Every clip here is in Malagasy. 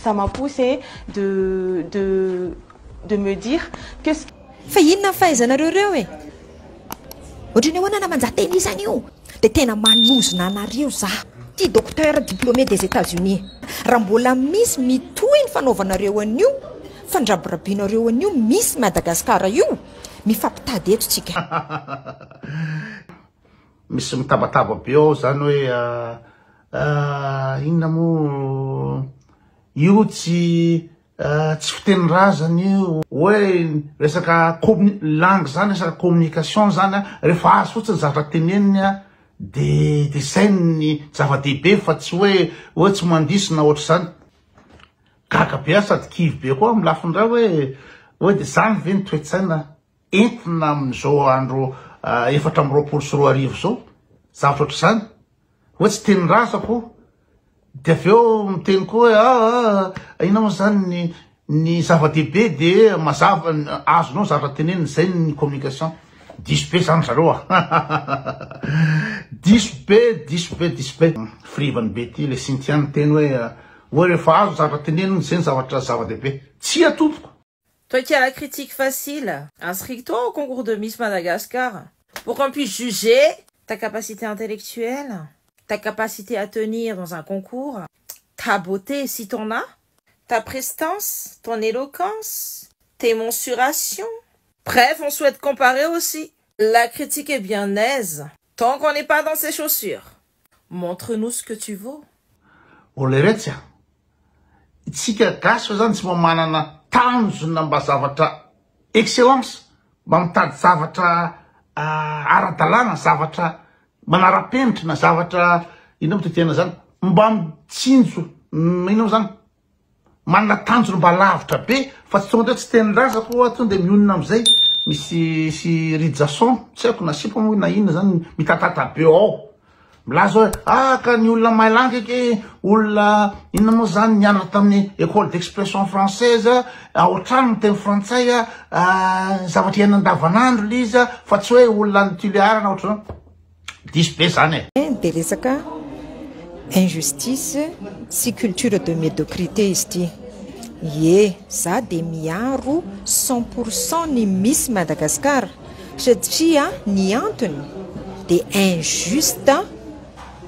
ça m'a poussé de me dire que fa inona fahaizanareo reo e ohatrany ahoana na manjateny isany io dia tena manozona anareo za ty docteur diplômé des États-Unis raha mbola misy mitohy ny fanaovanareo an'io fandrabirabinareo an'io misy Madagasikara io mifampitady eto tsika misy mitabataba be ao zany hoe inona moa io tsy fitenyrazany io hoe resaka langue zany resaka communication zany rehefa azo fotsiny zavatra teneniny de zay ny zava-dehibe fa tsy hoe tsy mandisina ohatry zany gaga be sady kivy be koa amy lafindray hoe de zany ve ny toetsaina entina amin'izao andro 4 zao zavatra ohatry zany hoe tsy tenyrazako de avy eo miteny koa hoe ina moa zany ny zava-dehibe de mazava azonao zavatra teneniny zay ny communication diso be zany zareo diso be frivany be ty le sintiany teny hoe rehefa azo zavatra teneniny zay ny zavatra zava-dehibe tsy atompoko. Toi qui as la critique facile, inscris-toi au concours de Miss Madagascar pour qu'on puisse juger ta capacité intellectuelle, ta capacité à tenir dans un concours, ta beauté si t'en as, ta prestance, ton éloquence, tes mensurations. Bref, on souhaite comparer aussi. La critique est bien aise tant qu'on n'est pas dans ses chaussures. Montre-nous ce que tu vaux. Oleretsia, itsika gasy zany tsy manana tanjona mba zavatra excellence, mba mitady zavatra ara-dalàna, zavatra manara-penitra, zavatra ina mo tena zany mba mitsinjo ina mo zany manana tanjona mba lavitra be fa tsy tonga tsy tenyrazako tonga de mionona amizay misy rijason tsy haiko na sipa moa na inona zany mitatata be ao milaza hoe ka ny olona mailangy ke olona inona moa zany nianatra tamin'ny école d'expression française ohatrany miteny frantsay zavatra iaina andavanandro liza fa tsy hoe olona nytuliarana ohatrany diso be zany de resaka injustice sy culture de médiocrité izy ty ye za de miaro 100% ny Miss Madagascar satria ny antony de injuste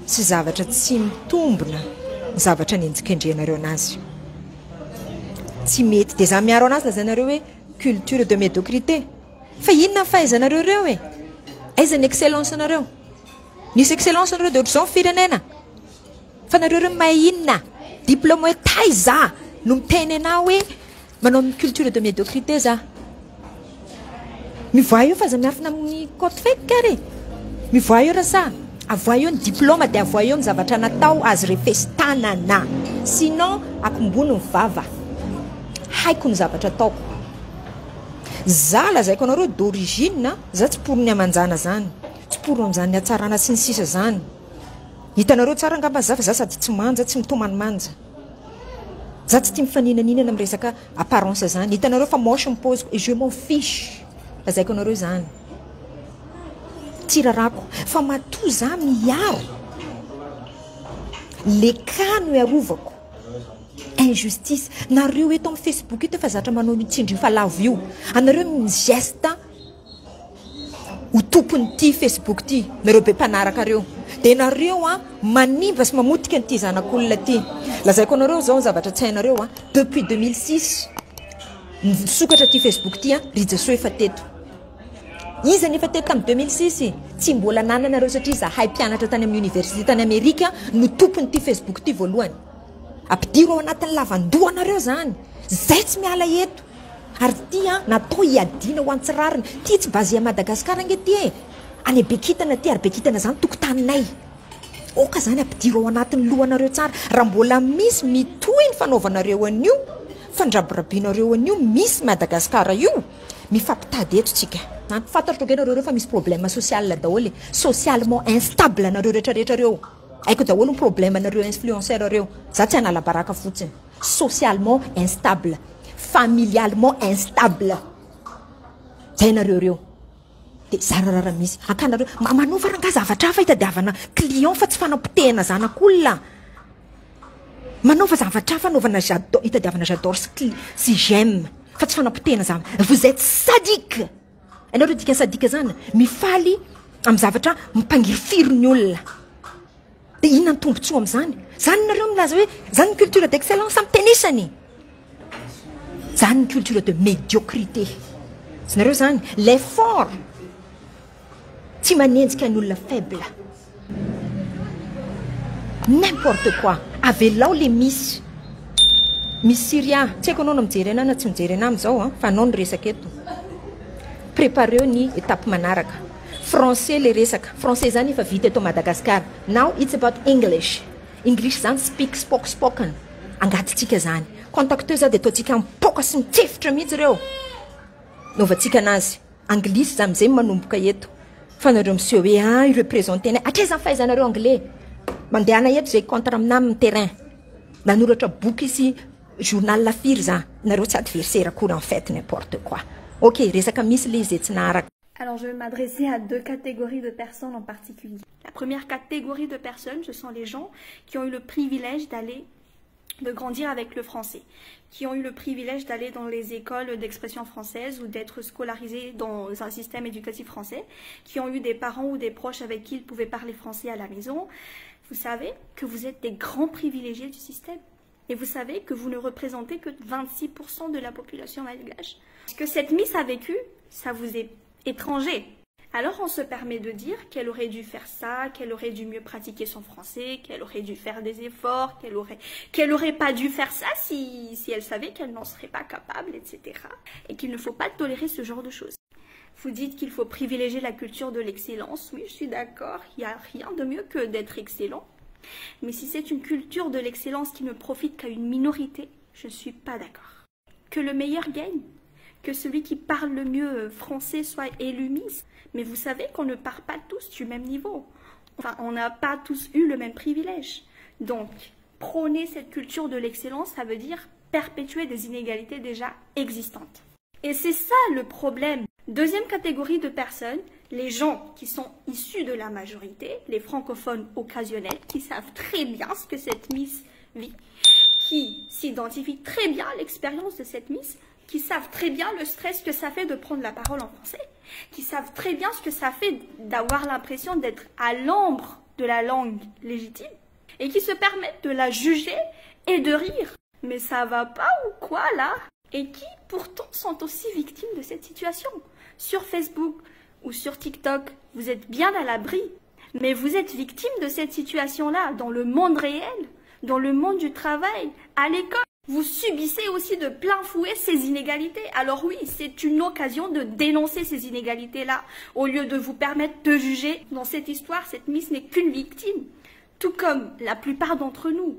sy zavatra tsy mitombona zavatra nenjikendrenareo anazy tsy mety de za miaro anazy lazanareo hoe culture de médiocrité fa inona fahaizanareo reo e aiza ny excellence nareo nisy excellence nareo de ohatr'izao firenena fa nareo reo mahay inona diplôme hoe taiza no miteny anao hoe manao culture de médiocrité za mivoa io fa za miafina amin'ny côte fake kare mivoa io raha sa avoa eo ny diplôme de avoa eo ny zavatra natao azy refestanana sinon akombony ny vava haiko ny zavatra ataoko za lazaiko anareo d'origine za tsy porony amanjana zany tsy porony am'zany atsarana sy ny sisa zany hitanareo tsara angamba za fa za sady tsy manja tsy mitomanimanja za tsy tia mifaninanina amin'ny resaka apparence zany hitanareo fa moche mipose et je m'en fiche lazaiko anareo zany tirarako fa matoa za miaro le kano iarovako injustice nareo eto amin'ny Facebook ito fa zatra manao mitsindry fa lavo io anareo migeste ho tompony ty Facebook ty nareo be mpanaraka reo de nareo manimba sy mamotika nyty zanak'olona ty lazaiko anareo zao ny zavatra tsy hainareo depuis 2006 nisokatra ty Facebook ty rijaso efa teto izy nefa teto tamin'ny 2006 tsy mbola nananareo satria zahay mpianatra tany amin'ny université tany Amerika no tompony ty Facebook ty voalohany ampidiro ao anatin'ny lavandohanareo zany zay tsy miala eto ary ty natao hiadina ho antsirariny ty tsy basé à Madagascar ange ty any Bekitana ty ary Bekitana zany tokotaninay oka zany ampidiro ao anatin'ny lohanareo tsara raha mbola misy mitohy ny fanaovanareo an'io fandrabirabinareo an'io misy Madagascar io mifampitady eto tsika fantatro kenareo reo fa misy problème social daholo socialement instable nareo rehetrarehetra reo aiko daholo ny problème nareo influenceur reo za tsy hanala baraka fotsiny socialement instable familialement instable zay nareo reo de zararara misy akanareo manova ranga zavatra hafa hitadiavana client fa tsy fanampotehana zanak'olona Manaova zavatra fanaovana itadiavana j'adore sy j'aime fa tsy fanampotena zany. Vous êtes sadique. Ianareo dikany sadika zany mifaly amin'ny zavatra mimpangirifiry ny olona. Dia inona ny tombontsoa amin'izany? Zany nareo milaza hoe zany ny culture d'excellence amin'ny tenisany. Zany ny culture de médiocrité. Nareo zany l'effort tsy manenjika ny olona faible. N'importe quoi. Avelao les Miss Syria. Tsy haiko anao no mijery anahy na tsy mijery anahy amin'izao fa anao no resaka eto. Prépareo ny étape manaraka. Français le resaka. Français zany efa vita eto Madagascar. Now it's about English. English zany speak spoken. Angatitsika zany. Contacteuse dia ataontsika mipoka sy mitsefitra mihitsy ireo. Novatsika anazy. Anglisy zany amizay manomboka eto. Fa nareo monsieur hoe représenter anay. Atreza fahaizanareo anglais. Mandehana eto zay contre aminay amin'ny terrain. Nanoratra boky sy journal la firy za. Nareo tsy adversaire akory en fait n'importe quoi. Ok, resaka misy le izy tsy naharaka. Alors je vais m'adresser à deux catégories de personnes en particulier. La première catégorie de personnes, ce sont les gens qui ont eu le privilège de grandir avec le français, qui ont eu le privilège d'aller dans les écoles d'expression française ou d'être scolarisés dans un système éducatif français, qui ont eu des parents ou des proches avec qui ils pouvaient parler français à la maison. Vous savez que vous êtes des grands privilégiés du système. Et vous savez que vous ne représentez que 26% de la population malgache. Ce que cette Miss a vécu, ça vous est étranger. Alors on se permet de dire qu'elle aurait dû faire ça, qu'elle aurait dû mieux pratiquer son français, qu'elle aurait dû faire des efforts, qu'elle aurait pas dû faire ça si elle savait qu'elle n'en serait pas capable, etc. Et qu'il ne faut pas tolérer ce genre de choses. Vous dites qu'il faut privilégier la culture de l'excellence. Oui, je suis d'accord, il n'y a rien de mieux que d'être excellent. Mais si c'est une culture de l'excellence qui ne profite qu'à une minorité, je ne suis pas d'accord. Que le meilleur gagne, que celui qui parle le mieux français soit élu Miss. Mais vous savez qu'on ne part pas tous du même niveau. Enfin, on n'a pas tous eu le même privilège. Donc, prôner cette culture de l'excellence, ça veut dire perpétuer des inégalités déjà existantes. Et c'est ça le problème. Deuxième catégorie de personnes, les gens qui sont issus de la majorité, les francophones occasionnels, qui savent très bien ce que cette Miss vit, qui s'identifient très bien à l'expérience de cette Miss, qui savent très bien le stress que ça fait de prendre la parole en français, qui savent très bien ce que ça fait d'avoir l'impression d'être à l'ombre de la langue légitime, et qui se permettent de la juger et de rire. Mais ça va pas ou quoi là? Et qui pourtant sont aussi victimes de cette situation. Sur Facebook ou sur TikTok, vous êtes bien à l'abri, mais vous êtes victime de cette situation-là dans le monde réel, dans le monde du travail, à l'école. Vous subissez aussi de plein fouet ces inégalités. Alors oui, c'est une occasion de dénoncer ces inégalités-là, au lieu de vous permettre de juger. Dans cette histoire, cette Miss n'est qu'une victime, tout comme la plupart d'entre nous.